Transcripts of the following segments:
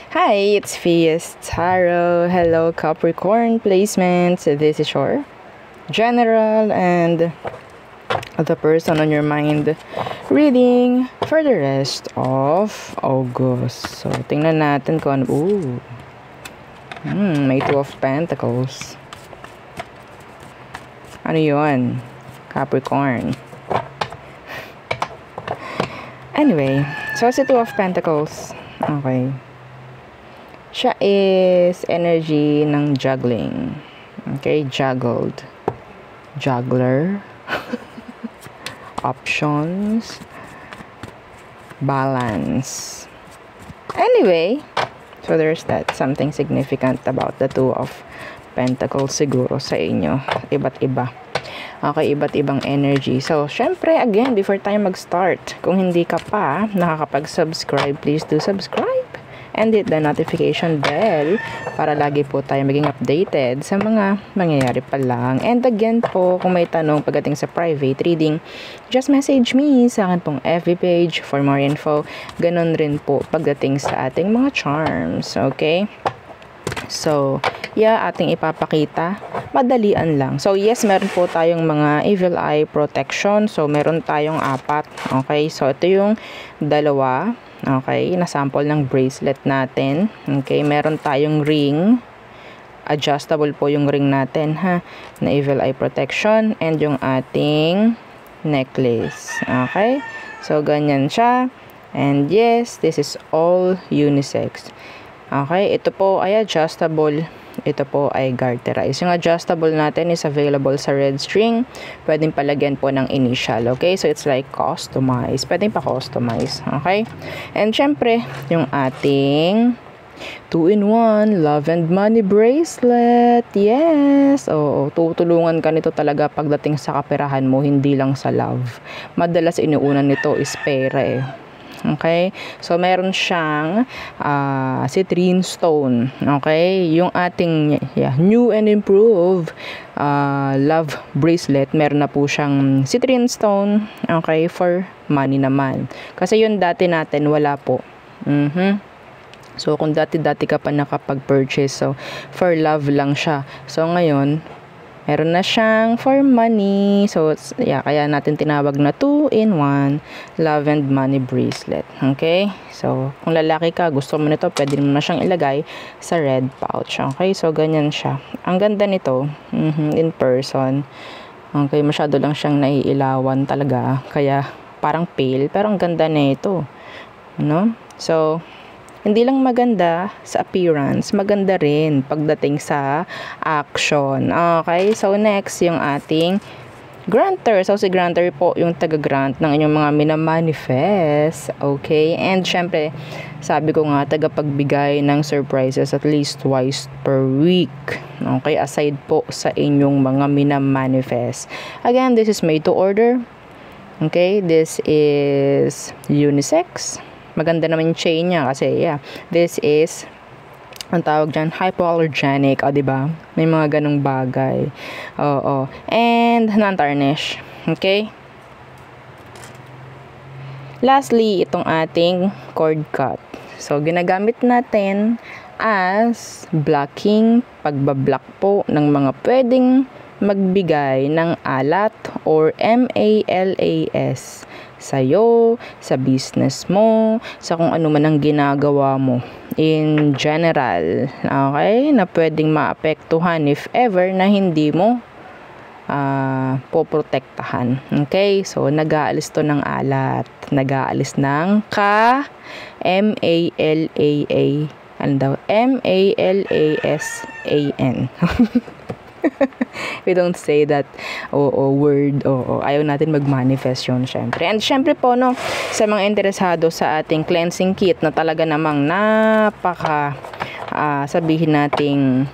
Hi, it's Fias Tarot. Hello, Capricorn placements. This is your general and the person on your mind reading for the rest of August. So, tingnan natin kung ano. May Two of Pentacles. Ano yun? Capricorn. Anyway, so si Two of Pentacles. Okay. Siya is energy ng juggling. Okay, juggled. Juggler. Options. Balance. Anyway, so there's that. Something significant about the Two of Pentacles siguro sa inyo. Iba't iba. Okay, iba't ibang energy. So, syempre, again, before tayo mag-start, kung hindi ka pa nakakapag-subscribe, please do subscribe. And hit the notification bell para lagi po tayo maging updated sa mga mangyayari pa lang. And again po, kung may tanong pagdating sa private reading, just message me sa akin pong FB page for more info. Ganon rin po pagdating sa ating mga charms. Okay? So, yeah, ating ipapakita. Madalian lang. So, yes, meron po tayong mga evil eye protection. So, meron tayong 4. Okay? So, ito yung 2. Okay, na-sample ng bracelet natin. Okay, meron tayong ring. Adjustable po yung ring natin, ha, na evil eye protection. And yung ating necklace. Okay, so ganyan siya. And yes, this is all unisex. Okay, ito po ay adjustable. Ito po ay garterize. Yung adjustable natin is available sa red string. Pwedeng palagyan po ng initial. Okay? So, it's like customize. Pwedeng pa-customize. Okay? And, syempre, yung ating 2-in-1 love and money bracelet. Yes! Oo, tutulungan ka nito talaga pagdating sa kaperahan mo, hindi lang sa love. Madalas inuunan nito is pera eh. Okay? So, meron siyang citrine stone. Okay? Yung ating new and improved love bracelet, meron na po siyang citrine stone. Okay? For money naman. Kasi yun dati natin, wala po. So, kung dati-dati ka pa nakapag-purchase, so, for love lang siya. So, ngayon, meron na siyang for money. So, yeah, kaya natin tinawag na 2-in-1 love and money bracelet. Okay? So, kung lalaki ka, gusto mo nito, pwede mo na siyang ilagay sa red pouch. Okay? So, ganyan siya. Ang ganda nito, in person. Okay, masyado lang siyang naiilawan talaga. Kaya, parang pale, pero ang ganda na ito. No? So, hindi lang maganda sa appearance, maganda rin pagdating sa action. Okay, so next, yung ating granter. So, si granter po yung taga-grant ng inyong mga minamanifest. Okay, and syempre, sabi ko nga, tagapagbigay ng surprises at least twice per week. Okay, aside po sa inyong mga minamanifest. Again, this is made to order. Okay, this is unisex. Maganda naman yung chain niya kasi, yeah, this is, ang tawag dyan, hypoallergenic, diba? May mga ganong bagay. Oo. And, non-tarnish. Okay? Lastly, itong ating cord cut. So, ginagamit natin as blocking, pagbablock po ng mga pwedeng magbigay ng alat or MALAS sa'yo, sa business mo, sa kung ano man ang ginagawa mo in general, okay, na pwedeng maapektuhan if ever na hindi mo poprotektahan. Okay, so nag-aalis to ng alat, nag-aalis ng MALAA, ano daw, MALASAN. We don't say that word. Ayaw natin mag-manifest yun, syempre. And syempre po, no, sa mga interesado sa ating cleansing kit na talaga namang napaka sabihin nating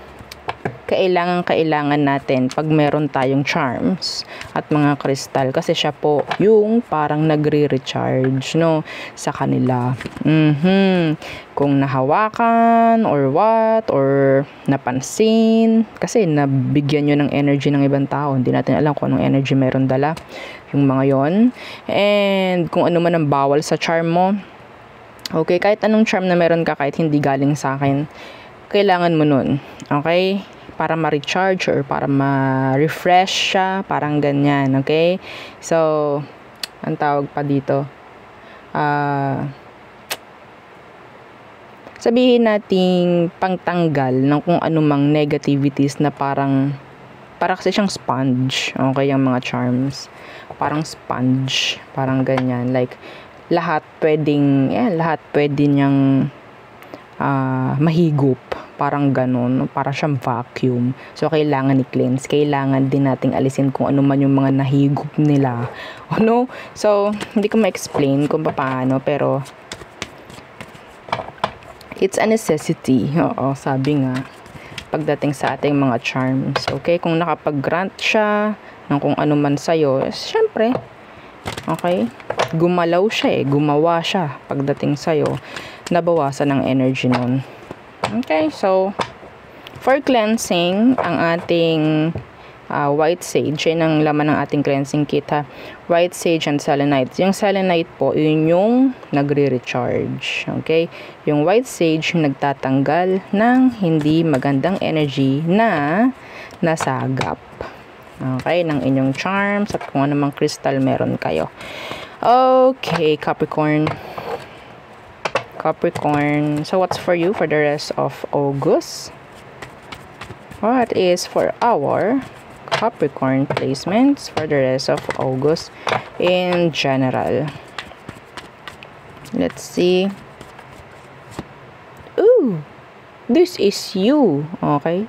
kailangan natin pag meron tayong charms at mga kristal, kasi siya po yung parang nagre-recharge, no, sa kanila. Kung nahawakan or what, or napansin, kasi nabigyan nyo ng energy ng ibang tao, hindi natin alam kung anong energy meron dala yung mga yon. And kung ano man ang bawal sa charm mo, Okay, kahit anong charm na meron ka, kahit hindi galing sa akin, kailangan mo nun. Okay? Para ma-recharge or para ma-refresh siya, parang ganyan. Okay? So, ang tawag pa dito, sabihin nating pangtanggal ng kung anumang negativities na para kasi siyang sponge. Okay, yung mga charms. Parang sponge. Parang ganyan. Like, lahat pwede niyang mahigop. Parang ganun. Para siyang vacuum. So, kailangan i-cleanse. Kailangan din nating alisin kung ano man yung mga nahigop nila. Ano? So, hindi ko ma-explain kung paano, pero it's a necessity. Oo, sabi nga. Pagdating sa ating mga charms. Okay? Kung nakapag-grant siya ng kung ano man sa'yo, syempre, okay? Gumalaw siya gumawa siya pagdating sa'yo, nabawasan ng energy nun. Okay? So, for cleansing, ang ating white sage, yun ang laman ng ating cleansing kit ha. White sage and selenite. Yung selenite po, yun yung nagre-recharge. Okay? Yung white sage, nagtatanggal ng hindi magandang energy na nasagap. Okay? Ng inyong charms at kung anumang crystal meron kayo. Okay, Capricorn. Capricorn. So, what's for you for the rest of August? What is for our Capricorn placements for the rest of August in general? Let's see. Ooh, this is you. Okay.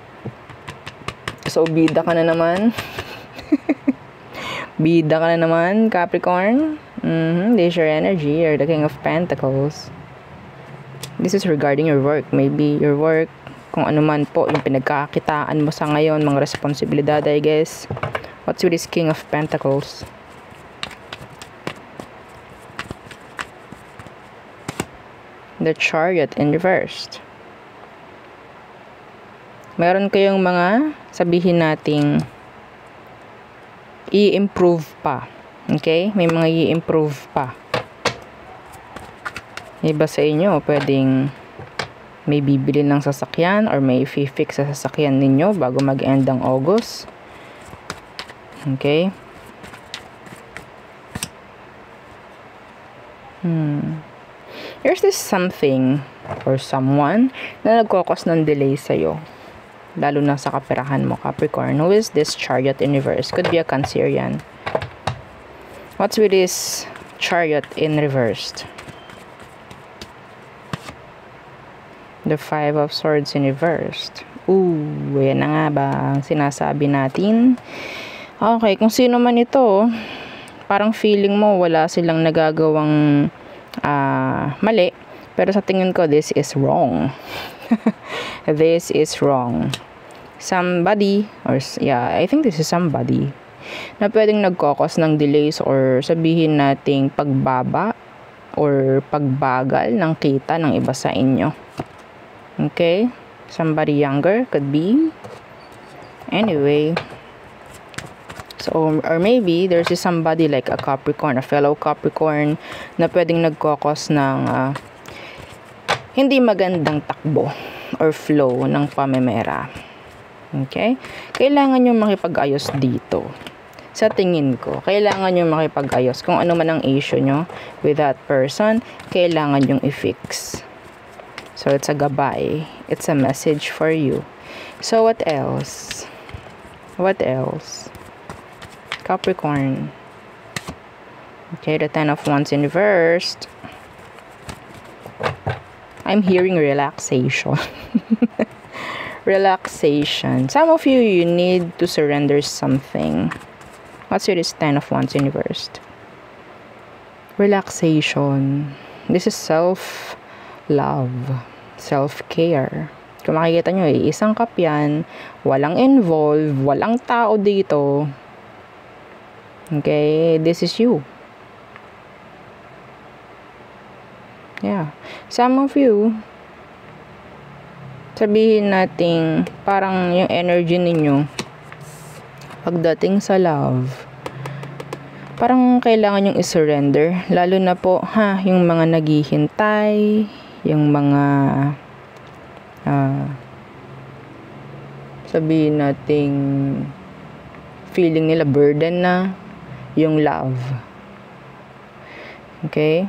So, bida ka na naman. Bida ka na naman, Capricorn. This is your energy. You're the King of Pentacles. This is regarding your work. Maybe your work, kung ano man po yung pinagkakitaan mo sa ngayon, mga responsibilidad, I guess. What's with this King of Pentacles? The Chariot in reversed. Meron kayong mga, sabihin nating, i-improve pa. Okay? May mga i-improve pa. Iba sa inyo, pwedeng may bibili ng sasakyan or may i-fix sa sasakyan ninyo bago mag-end ang August. Okay? Here's this something or someone na nagkokos ng delay sa'yo. Lalo na sa kaperahan mo, Capricorn. Who is this Chariot in reverse? Could be a Cancer yan. What's with this Chariot in reversed? The Five of Swords in reversed. Ooh, yan na nga ba ang sinasabi natin? Okay, kung sino man ito, parang feeling mo wala silang nagagawang mali. Pero sa tingin ko, this is wrong. This is wrong. Somebody, or yeah, I think this is somebody, na pwedeng nagkokos ng delays or sabihin nating pagbaba or pagbagal ng kita ng iba sa inyo. Okay? Somebody younger could be. Anyway. So, or maybe there's somebody like a Capricorn, a fellow Capricorn, na pwedeng nagkokos ng hindi magandang takbo or flow ng pamemera. Okay? Kailangan nyo makipag-ayos dito. Sa tingin ko, kailangan nyo makipag-ayos. Kung ano man ang issue nyo with that person, kailangan nyong i-fix. So, it's a gabay. It's a message for you. So, what else? What else? Capricorn. Okay, the Ten of Wands in reversed. I'm hearing relaxation. Relaxation. Some of you, you need to surrender something. What's with this Ten of Wands in reversed? Relaxation. This is self-love. Self-care. Kung makikita nyo, isang cup yan. Walang involved. Walang tao dito. Okay? This is you. Yeah. Some of you, sabihin nating parang yung energy ninyo pagdating sa love, parang kailangan yung i-surrender. Lalo na po, yung mga naghihintay, yung mga, sabihin nating, feeling nila burden na, yung love. Okay?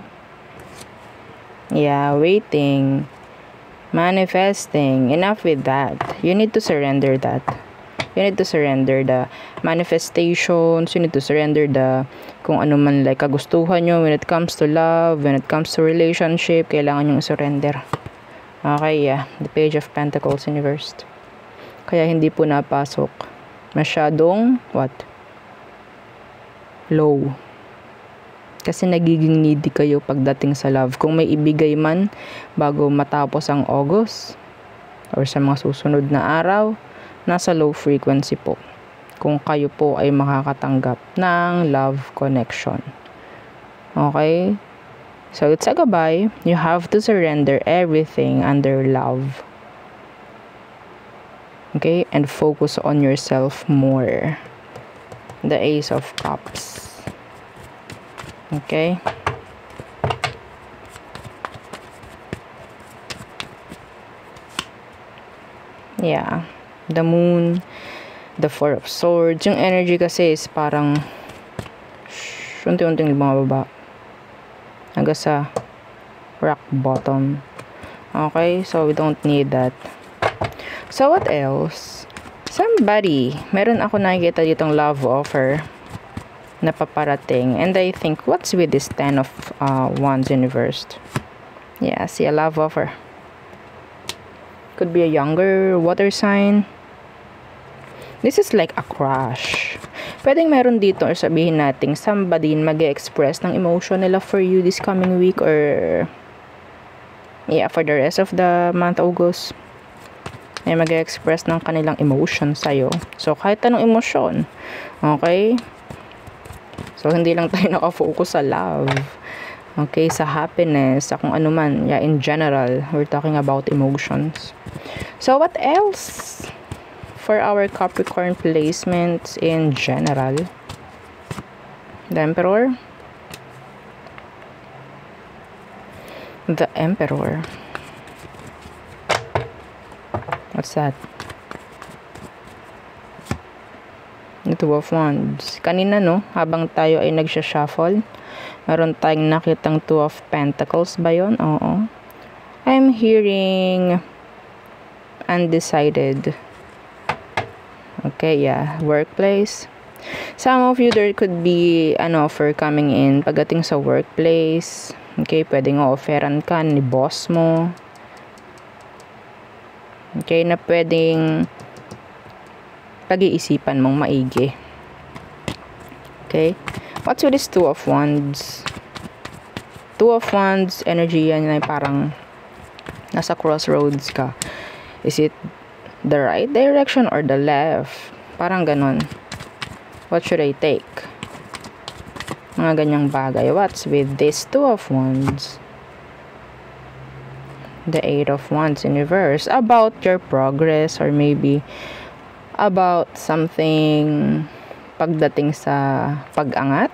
Yeah, waiting, manifesting, enough with that. You need to surrender that. You need to surrender the manifestations. You need to surrender the kung ano man like kagustuhan nyo when it comes to love, when it comes to relationship. Kailangan nyo surrender. Okay, yeah. The Page of Pentacles Universe. Kaya hindi po napasok. Masyadong, what? Low. Kasi nagiging needy kayo pagdating sa love. Kung may ibigay man bago matapos ang August or sa mga susunod na araw, nasa low frequency po. Kung kayo po ay makakatanggap ng love connection. Okay? So, it's a gabay. You have to surrender everything under love. Okay? And focus on yourself more. The Ace of Cups. Okay? Yeah. The Moon, the Four of Swords. Yung energy kasi is parang unti-unting bumababa hanggang sa rock bottom. Okay? So, we don't need that. So, what else? Somebody, meron ako nakikita ditong love offer na paparating. And I think, what's with this 10 of Wands Universe? Yeah, see a love offer. Could be a younger water sign. This is like a crush. Pwedeng meron dito or sabihin natin somebody mag-express ng emotion nila for you this coming week or yeah, for the rest of the month August. Ay mag-express ng kanilang emotion sa'yo. So, kahit anong emosyon. Okay? So, hindi lang tayo nakafocus sa love. Okay? Sa happiness, sa kung ano man. Yeah, in general, we're talking about emotions. So, what else? For our Capricorn placements in general. The Emperor. The Emperor. What's that? The Two of Wands. Kanina, no? Habang tayo ay nagsha-shuffle, meron tayong nakitang Two of Pentacles ba yun? Oo. I'm hearing undecided. Okay, yeah. Workplace. Some of you, there could be an offer coming in pagdating sa workplace. Okay, pwedeng offeran ka ni boss mo. Okay, na pwedeng pag-iisipan mong maigi. Okay? What's with this Two of Wands? Two of Wands, energy yan ay parang nasa crossroads ka. Is it the right direction or the left? Parang ganon. What should I take? Mga ganyang bagay. What's with this Two of Wands? The Eight of Wands in reverse. About your progress or maybe about something pagdating sa pag-angat.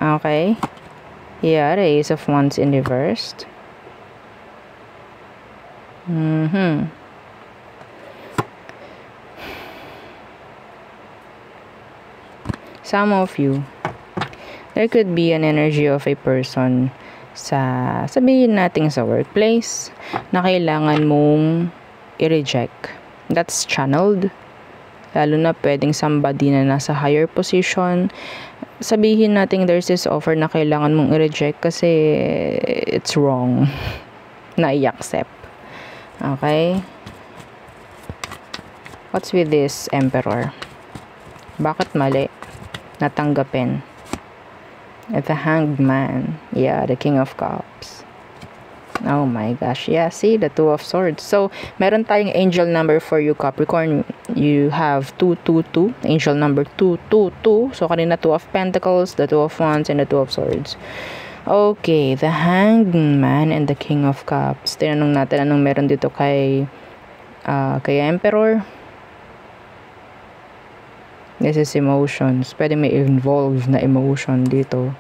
Okay? Yeah, the Ace of Wands in reverse. Some of you, there could be an energy of a person sa, sabihin natin sa workplace, na kailangan mong i-reject. That's channeled. Lalo na pwedeng somebody na nasa higher position. Sabihin natin there's this offer na kailangan mong i-reject kasi it's wrong na i-accept. Okay? What's with this Emperor? Bakit mali? Natanggapin. At the Hanged Man. Yeah, the King of Cups. Oh my gosh. Yeah, see, the Two of Swords. So, meron tayong angel number for you, Capricorn. You have 222. Angel number 222. So, kanina Two of Pentacles, the Two of Wands, and the Two of Swords. Okay, the Hanged Man and the King of Cups. Tinanong natin anong meron dito kay Emperor. This is emotions. Pwede may involve na emotion dito.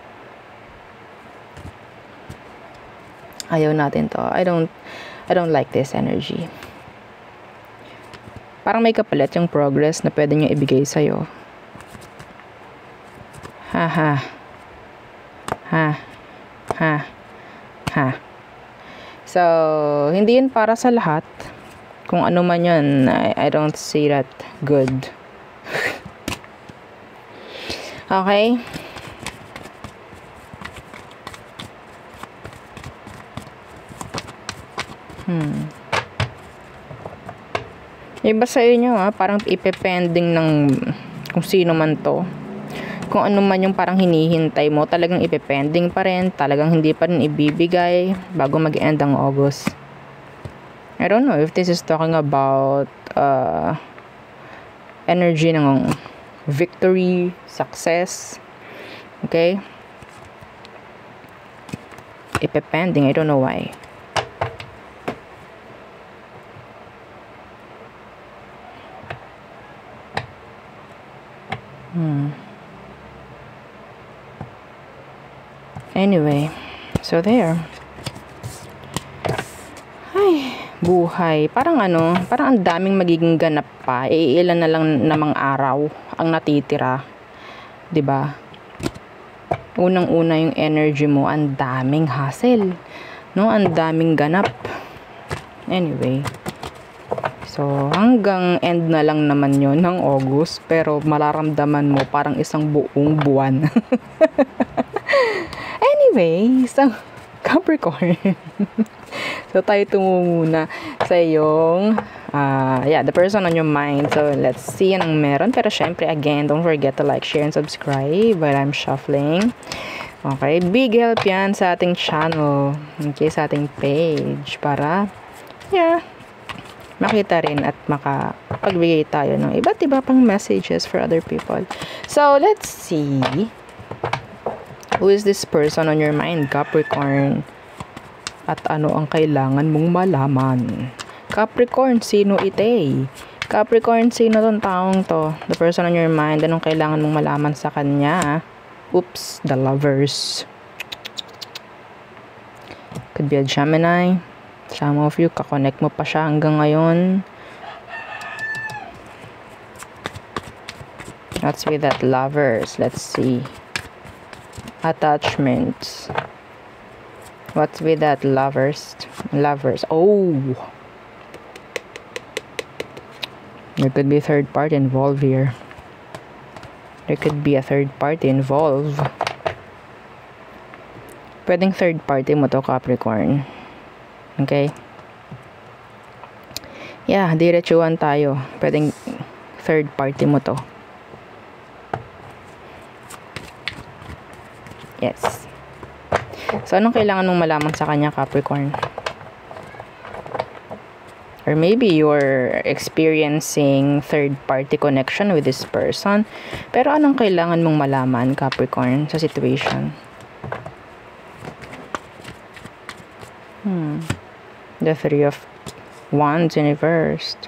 Ayaw natin to. I don't like this energy. Parang may kapalit yung progress na pwede nyo ibigay sa'yo. Ha ha. Ha. Ha. Ha. So, hindi yun para sa lahat. Kung ano man yun, I don't see that good. Okay? Iba sa inyo parang ipepending ng kung sino man to. Kung ano man yung parang hinihintay mo, talagang ipepending pa rin, talagang hindi pa rin ibibigay bago mag-end ang August. I don't know if this is talking about energy ng victory, success. Okay? Ipepending, I don't know why. Anyway, so there. Ay, buhay. Parang parang ang daming magiging ganap pa. Iilan na lang namang araw ang natitira. 'Di ba? Unang-una yung energy mo, ang daming hassle. No, ang daming ganap. Anyway. So, hanggang end na lang naman yon ng August, pero mararamdaman mo parang isang buong buwan. Anyway, so, Capricorn. So, tayo muna sa iyong, the person on your mind. So, let's see anong meron. Pero, syempre, again, don't forget to like, share, and subscribe while I'm shuffling. Okay, big help yan sa ating channel. Okay, sa ating page. Para, makita rin at makapagbigay tayo ng iba't iba pang messages for other people. So, let's see. Who is this person on your mind, Capricorn? At ano ang kailangan mong malaman? Capricorn, sino ite? Capricorn, sino tong taong to? The person on your mind, anong kailangan mong malaman sa kanya? Oops, the lovers. Could be a Gemini. Some of you, kakonect mo pa siya hanggang ngayon. What's with that lovers? Let's see. Attachments. What's with that lovers? Lovers. Oh! There could be a third party involved here. There could be a third party involved. Pwedeng third party mo to, Capricorn. Okay? Yeah, diretsuhan tayo. Pwedeng third party mo to. Yes. So, anong kailangan mong malaman sa kanya, Capricorn? Or maybe you're experiencing third party connection with this person. Pero anong kailangan mong malaman, Capricorn, sa situation? The Three of Wands in reverse.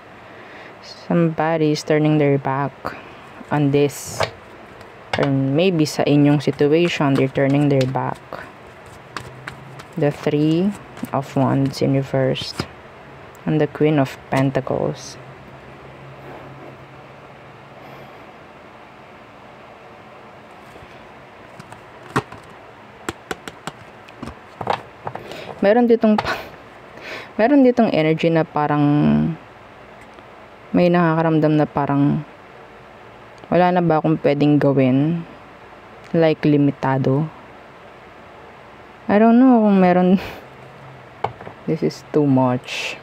Somebody is turning their back on this. Or maybe sa inyong situation, they're turning their back. The Three of Wands in reverse. And the Queen of Pentacles. Meron ditong energy na parang may nakakaramdam na parang wala na ba akong pwedeng gawin, like limitado. I don't know kung meron. This is too much.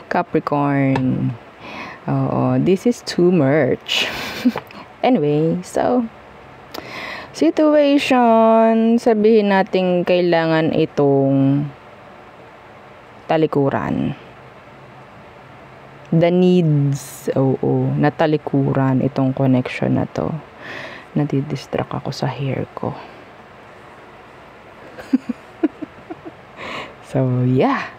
Capricorn. Oo, this is too much. Anyway, so situation, sabihin natin kailangan itong talikuran. The needs, na talikuran itong connection na to. Nadidistract ako sa hair ko. So, yeah.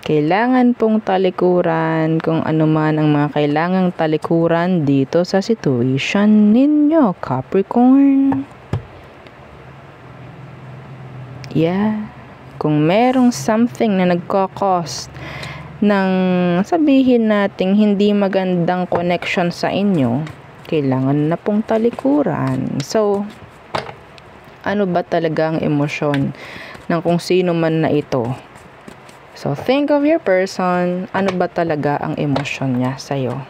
Kailangan pong talikuran kung ano man ang mga kailangang talikuran dito sa situation ninyo, Capricorn. Yeah. Kung merong something na nagko-cause ng sabihin nating hindi magandang connection sa inyo, kailangan na pong talikuran. So, ano ba talaga ang emosyon ng kung sino man na ito? So, think of your person. Ano ba talaga ang emosyon niya sa'yo?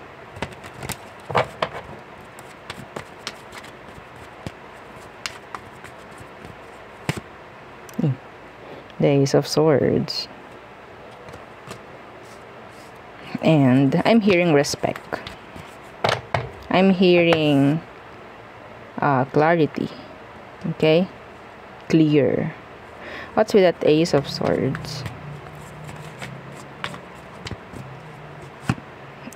The Ace of Swords. And I'm hearing respect. I'm hearing clarity. Okay? Clear. What's with that Ace of Swords?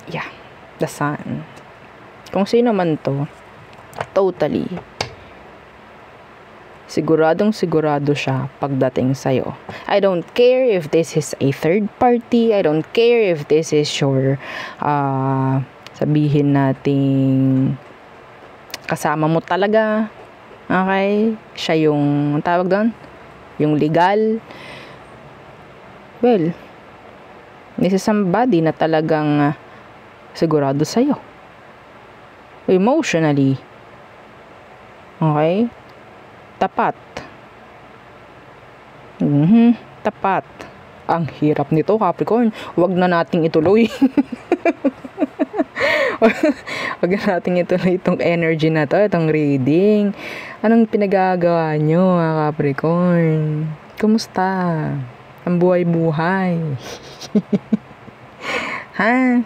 Yeah. The Sun. Kung sino man to, totally siguradong sigurado siya pagdating sa'yo. I don't care if this is a third party. I don't care if this is your sabihin nating kasama mo talaga. Okay? Siya yung tawag doon? Yung legal. Well, this is somebody na talagang sigurado sa'yo. Emotionally. Okay? Tapat. Tapat. Ang hirap nito, Capricorn. Huwag na nating ituloy. Huwag na nating ituloy itong energy na to, itong reading. Anong pinagagawa nyo, Capricorn? Kumusta? Ang buhay-buhay. Ha?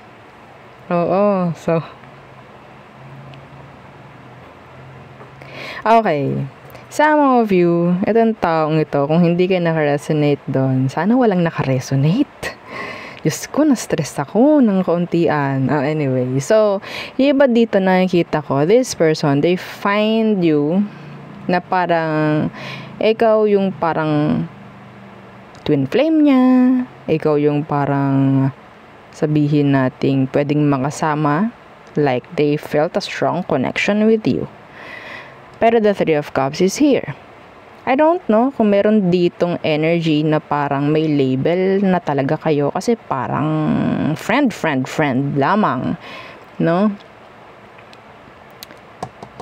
Oo, so. Okay. Some of you, itong taong ito, kung hindi kayo nakaresonate doon, sana walang nakaresonate. Diyos ko, na-stress ako ng kauntian. Anyway, so, yung iba dito nakikita ko, this person, they find you na parang, ikaw yung parang twin flame niya, ikaw yung parang sabihin nating pwedeng makasama, like they felt a strong connection with you. Pero the Three of Cups is here. I don't know kung meron ditong energy na parang may label na talaga kayo kasi parang friend lamang, no?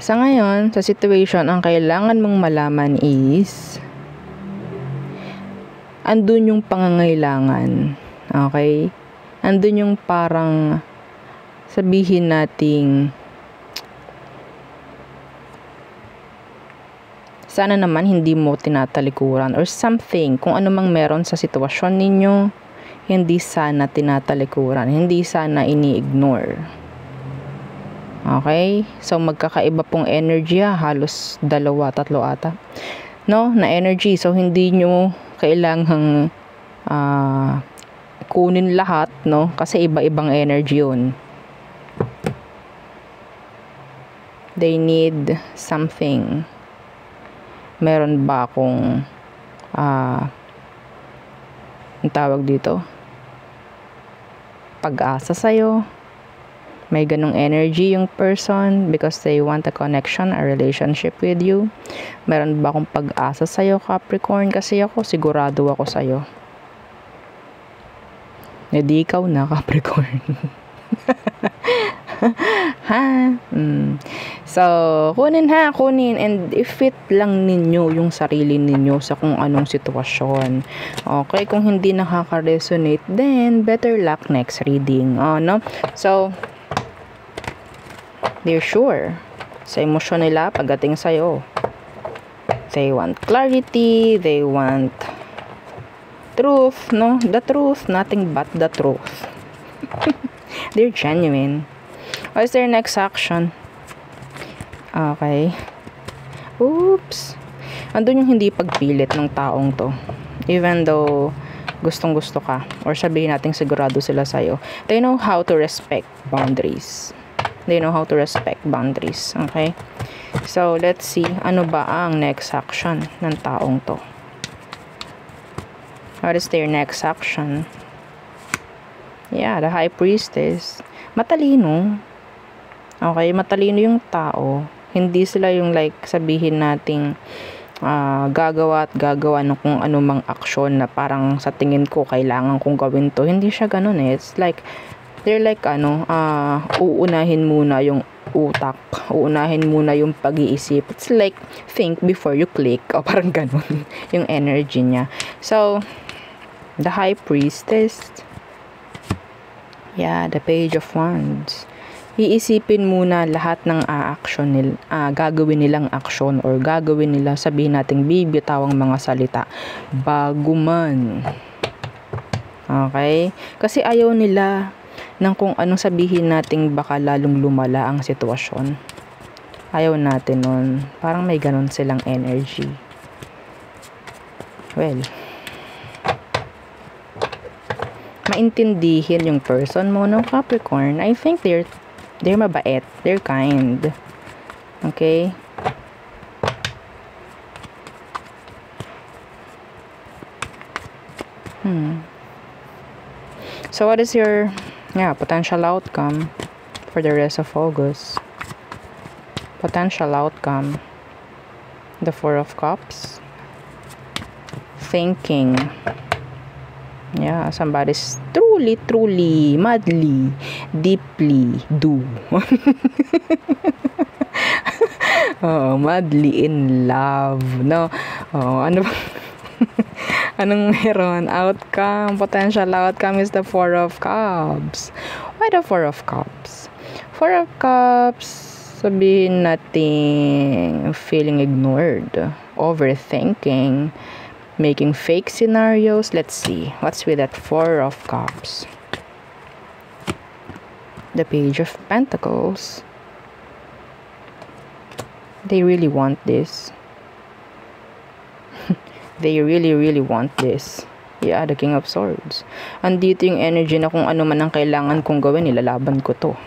Sa ngayon, sa situation, ang kailangan mong malaman is andun yung pangangailangan, okay? Andun yung parang sabihin nating sana naman hindi mo tinatalikuran or something, kung ano mang meron sa sitwasyon ninyo, hindi sana tinatalikuran, hindi sana ini-ignore. Okay? So, magkakaiba pong energy, halos 2-3 ata. No? Na energy. So, hindi nyo kailangang kunin lahat, no? Kasi iba-ibang energy yun. They need something. Meron ba akong ang tawag dito? Pag-asa sa'yo. May ganong energy yung person because they want a connection, a relationship with you. Meron ba akong pag-asa sa'yo, Capricorn? Kasi ako, sigurado ako sa'yo. Hindi ikaw na, Capricorn. Ha? So, kunin. And i-fit lang ninyo yung sarili ninyo sa kung anong sitwasyon. Okay? Kung hindi nakaka-resonate, then better luck next reading. No? So, they're sure sa emosyon nila pagdating sa'yo. They want clarity. They want truth. No? The truth. Nothing but the truth. They're genuine. What is their next action? Okay. Oops. Andun yung hindi pagpilit ng taong to. Even though gustong-gusto ka. Or sabihin natin sigurado sila sa'yo. They know how to respect boundaries. They know how to respect boundaries. Okay? So, let's see. Ano ba ang next action ng taong to? What is their next action? Yeah, the High Priestess. Matalino. Okay, matalino yung tao. Hindi sila yung like sabihin nating gagawa at gagawa ng kung anumang aksyon na parang sa tingin ko kailangan kong gawin to. Hindi siya ganun eh. It's like, they're like uunahin muna yung utak. Uunahin muna yung pag-iisip. It's like, think before you click. O parang ganun yung energy niya. So, the High Priestess. Yeah, the Page of Wands. Iisipin muna lahat ng gagawin nilang aksyon or gagawin nila, sabihin nating bibitawang mga salita bago man. Okay? Kasi ayaw nila ng kung anong sabihin nating baka lalong lumala ang sitwasyon. Ayaw natin nun. Parang may ganon silang energy. Well, maintindihin yung person mo, no, Capricorn. I think they're mabait. They're kind. Okay? So, what is your potential outcome for the rest of August? Potential outcome. The Four of Cups. Thinking. Yeah, somebody's truly, madly, deeply do. Madly in love, no? Ano ba? Anong meron? Outcome, potential outcome is the Four of Cups. Why the Four of Cups? Four of Cups, sabihin natin feeling ignored, overthinking, making fake scenarios. Let's see. What's with that Four of Cups? The Page of Pentacles. They really want this. They really want this. Yeah, the King of Swords. Andito yung energy na kung ano man ang kailangan kong gawin, ilalaban ko to.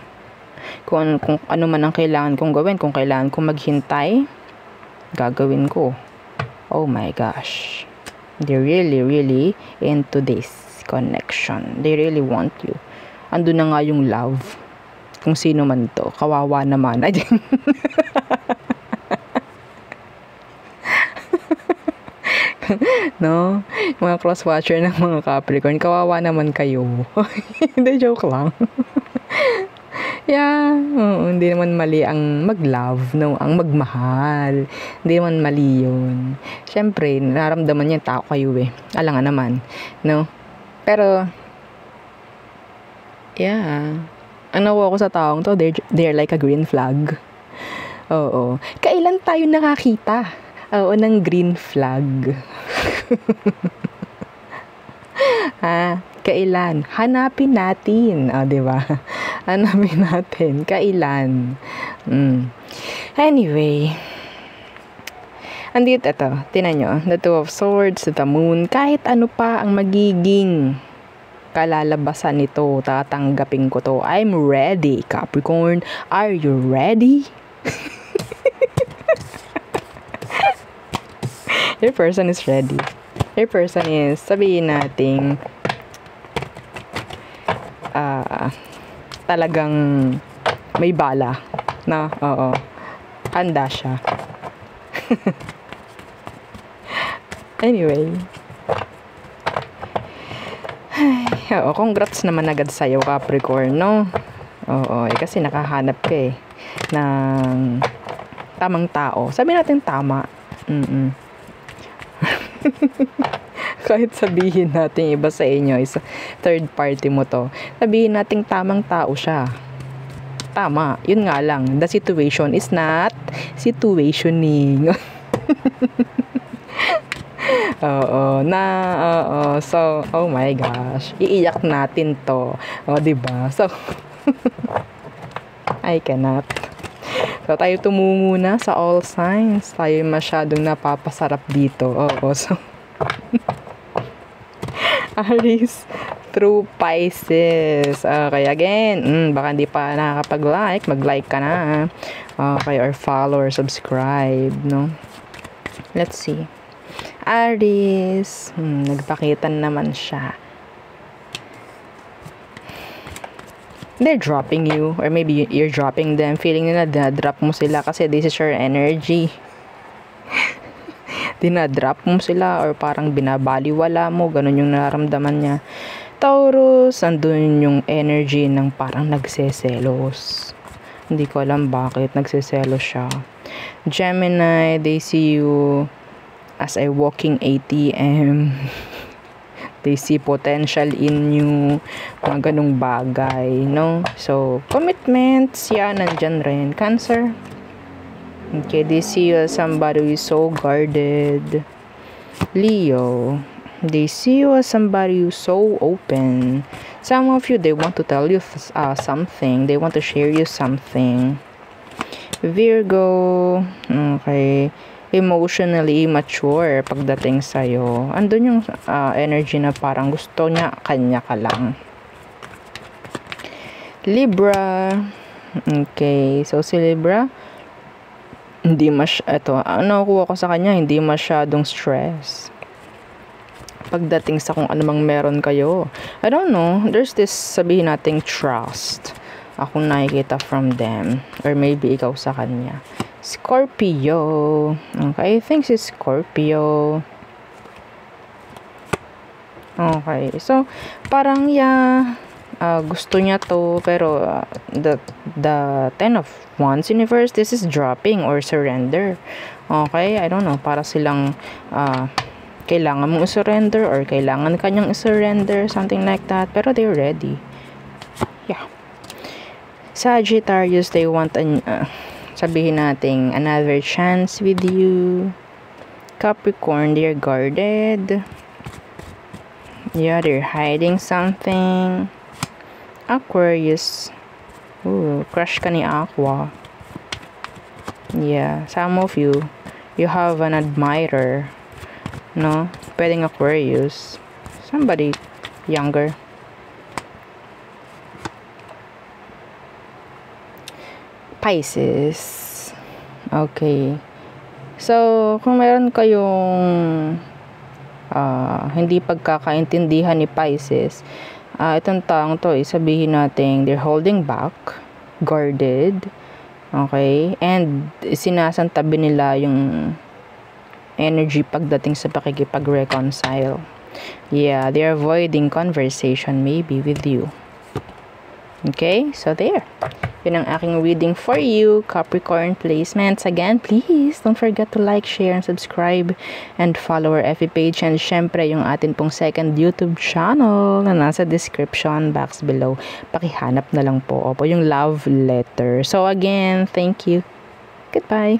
Kung ano man ang kailangan kong gawin, kung kailangan kong maghintay, gagawin ko. Oh my gosh. They're really into this connection. They really want you. Ando na nga yung love. Kung sino man to. Kawawa naman. Ay, no? Mga cross-watcher ng mga Capricorn. Kawawa naman kayo. Hindi, joke lang. Yeah, hindi naman mali ang mag-love, no? Ang magmahal. Hindi naman mali yun. Siyempre, nararamdaman niya tao kayo eh. Alangan naman, no? Pero, yeah. Ang nawa ko sa taong to, they're like a green flag. Oo. Kailan tayo nakakita? Oo, ng green flag. Kailan? Hanapin natin. Diba? Hanapin natin. Kailan? Anyway. Andito, ito. Tinan nyo. The Two of Swords, the Moon. Kahit ano pa ang magiging kalalabasan nito, tatanggapin ko to. I'm ready, Capricorn. Are you ready? Your person is ready. Your person is, sabihin nating, talagang may bala. Na, oo. Handa siya. Anyway. Oo, congrats naman agad sa'yo, Capricorn, no? Oo, kasi nakahanap ka eh ng tamang tao. Sabihin natin tama. Kahit sabihin natin iba sa inyo, is third party mo to, sabihin natin tamang tao siya. Tama, yun nga lang, the situation is not situationing. So, oh my gosh, iiyak natin to. Diba? So, I cannot. So, tayo tumumuna sa all signs. Tayo masyadong napapasarap dito. So, Aries through Pisces. Okay, again, baka hindi pa nakakapag-like, mag-like ka na. Okay, or follow or subscribe, no? Let's see. Aries, nagpakita naman siya. they're dropping you, or maybe you're dropping them. Feeling nila dinadrop mo sila kasi this is your energy. Dinadrop mo sila or parang binabaliwala mo, ganun yung nararamdaman niya. Taurus, andun yung energy ng parang nagseselos. Hindi ko alam bakit nagseselos siya. Gemini, they see you as a walking ATM. They see potential in you, mga ganung bagay, no? So, commitments, yan, nandyan rin. Cancer, okay, they see you as somebody who is so guarded. Leo, they see you as somebody who's so open. Some of you, they want to tell you something. They want to share you something. Virgo, okay, emotionally mature pagdating sa'yo. Andun yung energy na parang gusto niya, kanya ka lang. Libra, okay, so si Libra, hindi nakukuha ko sa kanya, hindi masyadong stress pagdating sa kung anumang meron kayo. I don't know, there's this, sabihin nating trust akong nakikita from them, or maybe ikaw sa kanya. Scorpio, okay, I think si Scorpio. Okay, so parang gusto niya to, pero the Ten of Wands universe, this is dropping or surrender. Okay, I don't know, para silang kailangan mong surrender or kailangan kanyang surrender, something like that, pero they're ready. Yeah. Sagittarius, they want sabihin natin another chance with you. Capricorn, they're guarded. Yeah, they're hiding something. Aquarius, crush ka ni Aqua. Yeah, some of you have an admirer, no? Pwedeng Aquarius, somebody younger. Pisces, okay, so kung meron kayong hindi pagkakaintindihan ni Pisces, itong taong to, sabihin natin they're holding back, guarded, okay, and sinasantabi nila yung energy pagdating sa pakikipag-reconcile. Yeah, they're avoiding conversation maybe with you. Okay, so there. Yun ang aking reading for you, Capricorn placements. Again, please don't forget to like, share, and subscribe, and follow our FB page, and syempre yung atin pong second YouTube channel na nasa description box below. Pakihanap na lang po. Opo, yung love letter. So again, thank you. Goodbye.